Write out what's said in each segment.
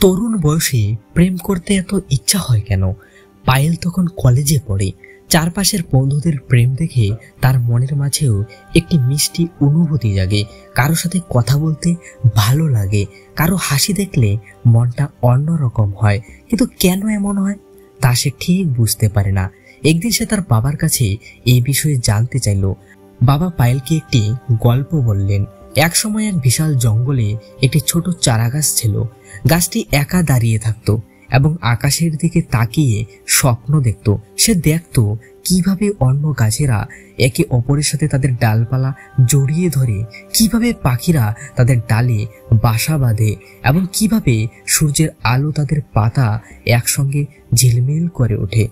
তরুণ বয়সে প্রেম করতে এত ইচ্ছা হয় কেন? পায়েল তখন কলেজে পড়ে। চারপাশের বন্ধুদের প্রেম দেখে তার মনের মাঝেও একটি মিষ্টি অনুভূতি জাগে। কারো সাথে কথা বলতে ভালো লাগে, কারো হাসি দেখলে মনটা অন্যরকম হয়। কিন্তু কেন এমন হয় তা সে ঠিক বুঝতে পারে না। একদিন সে তার বাবার কাছে এই বিষয়ে জানতে চাইল। বাবা পায়েলকে একটি গল্প বললেন। এক সময় এক বিশাল জঙ্গলে একটি ছোট চারাগাছ ছিল। গাছটি একা দাঁড়িয়ে থাকতো এবং আকাশের দিকে তাকিয়ে স্বপ্ন দেখত। সে দেখত কিভাবে অন্য গাছেরা একে অপরের সাথে তাদের ডালপালা জড়িয়ে ধরে, কিভাবে পাখিরা তাদের ডালে বাসা বাঁধে এবং কিভাবে সূর্যের আলো তাদের পাতা একসঙ্গে ঝিলমিল করে ওঠে।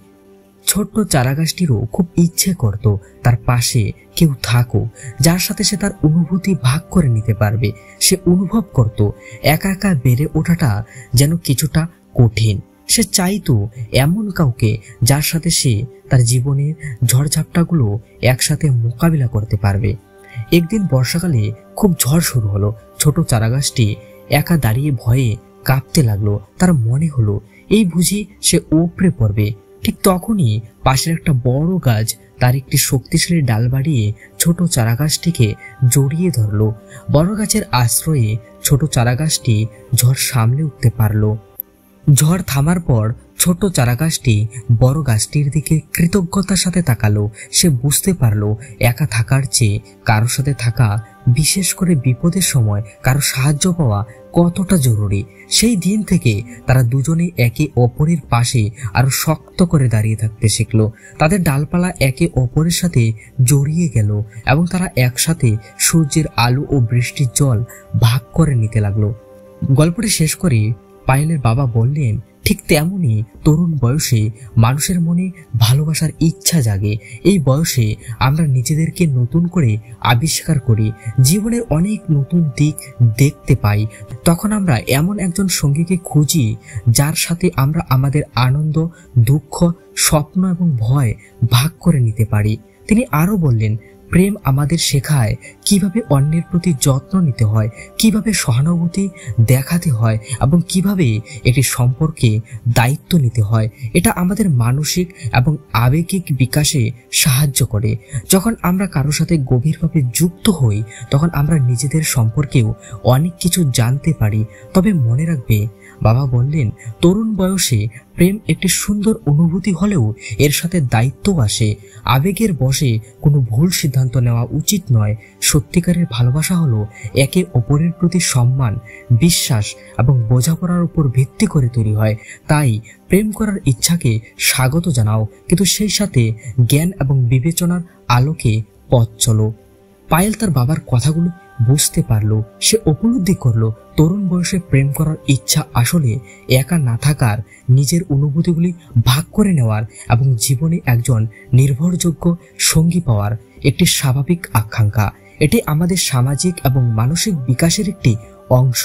ছোট্ট চারাগাছটিরও খুব ইচ্ছে করত তার পাশে কেউ থাকুক, যার সাথে সে তার অনুভূতি ভাগ করে নিতে পারবে। সে অনুভব করত একা একা বেড়ে ওঠাটা যেন কিছুটা কঠিন। সে চাইতো এমন কাউকে যার সাথে সে তার জীবনের ঝড়ঝাপটাগুলো একসাথে মোকাবিলা করতে পারবে। একদিন বর্ষাকালে খুব ঝড় শুরু হলো। ছোট চারাগাছটি একা দাঁড়িয়ে ভয়ে কাঁপতে লাগলো। তার মনে হলো এই বুঝি সে উপড়ে পড়বে। ঠিক তখনই পাশের একটা বড় গাছ তার একটি শক্তিশালী ডাল বাড়িয়ে ছোট চারাগাছটিকে জড়িয়ে ধরলো। বড় গাছের আশ্রয়ে ছোট চারাগাছটি ঝড় সামলে উঠতে পারলো। ঝড় থামার পর ছোট চারাগাছটি বড় গাছটির দিকে কৃতজ্ঞতার সাথে তাকালো। সে বুঝতে পারলো একা থাকার চেয়ে কারোর সাথে থাকা, বিশেষ করে বিপদের সময় কারো সাহায্য পাওয়া কতটা জরুরি। সেই দিন থেকে তারা দুজনে একে অপরের পাশে আরো শক্ত করে দাঁড়িয়ে থাকতে শিখলো। তাদের ডালপালা একে অপরের সাথে জড়িয়ে গেল এবং তারা একসাথে সূর্যের আলো ও বৃষ্টির জল ভাগ করে নিতে লাগলো। গল্পটি শেষ করে পায়েলের বাবা বললেন, ঠিক তেমনই তরুণ বয়সে মানুষের মনে ভালোবাসার ইচ্ছা জাগে। এই বয়সে আমরা নিজেদেরকে নতুন করে আবিষ্কার করি, জীবনের অনেক নতুন দিক দেখতে পাই। তখন আমরা এমন একজন সঙ্গীকে খুঁজি যার সাথে আমরা আমাদের আনন্দ, দুঃখ, স্বপ্ন এবং ভয় ভাগ করে নিতে পারি। তিনি আরো বললেন, প্রেম আমাদের শেখায় কিভাবে অন্যের প্রতি যত্ন নিতে হয়, কিভাবে সহানুভূতি দেখাতে হয় এবং কিভাবে একটি সম্পর্কে দায়িত্ব নিতে হয়। এটা আমাদের মানসিক এবং আবেগিক বিকাশে সাহায্য করে। যখন আমরা কারোর সাথে গভীরভাবে যুক্ত হই তখন আমরা নিজেদের সম্পর্কেও অনেক কিছু জানতে পারি। তবে মনে রাখবে, বাবা বললেন, তরুণ বয়সে প্রেম একটি সুন্দর অনুভূতি হলেও এর সাথে দায়িত্ব আসে। আবেগের বশে কোনো ভুল সিদ্ধান্ত নেওয়া উচিত নয়। সত্যিকারের ভালোবাসা হলো একে অপরের প্রতি সম্মান, বিশ্বাস এবং বোঝাপড়ার উপর ভিত্তি করে তৈরি হয়। তাই প্রেম করার ইচ্ছাকে স্বাগত জানাও, কিন্তু সেই সাথে জ্ঞান এবং বিবেচনার আলোকে পথ চলো। পায়েল তার বাবার কথাগুলো বুঝতে পারলো। সে উপলব্ধি করলো তরুণ বয়সে প্রেম করার ইচ্ছা আসলে একা না থাকার, নিজের অনুভূতিগুলি ভাগ করে নেওয়ার এবং জীবনে একজন নির্ভরযোগ্য সঙ্গী পাওয়ার একটি স্বাভাবিক আকাঙ্ক্ষা। এটি আমাদের সামাজিক এবং মানসিক বিকাশের একটি অংশ।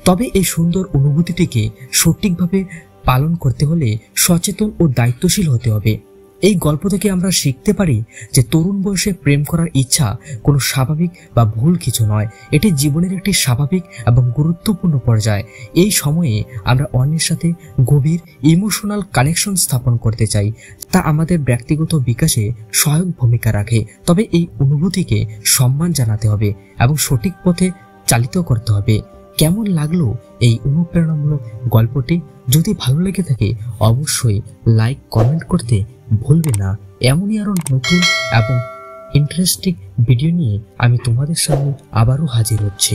তবে এই সুন্দর অনুভূতিটিকে সঠিকভাবে পালন করতে হলে সচেতন ও দায়িত্বশীল হতে হবে। এই গল্প থেকে আমরা শিখতে পারি যে তরুণ বয়সে প্রেম করার ইচ্ছা কোনো স্বাভাবিক বা ভুল কিছু নয়। এটি জীবনের একটি স্বাভাবিক এবং গুরুত্বপূর্ণ পর্যায়। এই সময়ে আমরা অন্যের সাথে গভীর ইমোশনাল কানেকশন স্থাপন করতে চাই। তা আমাদের ব্যক্তিগত বিকাশে সহায়ক ভূমিকা রাখে। তবে এই অনুভূতিকে সম্মান জানাতে হবে এবং সঠিক পথে চালিত করতে হবে। কেমন লাগলো এই অনুপ্রেরণামূলক গল্পটি? যদি ভালো লেগে থাকে অবশ্যই লাইক, কমেন্ট করতে ভুলবে না। এমনই আরো নতুন এবং ইন্টারেস্টিং ভিডিও নিয়ে আমি তোমাদের সামনে আবারও হাজির হচ্ছি।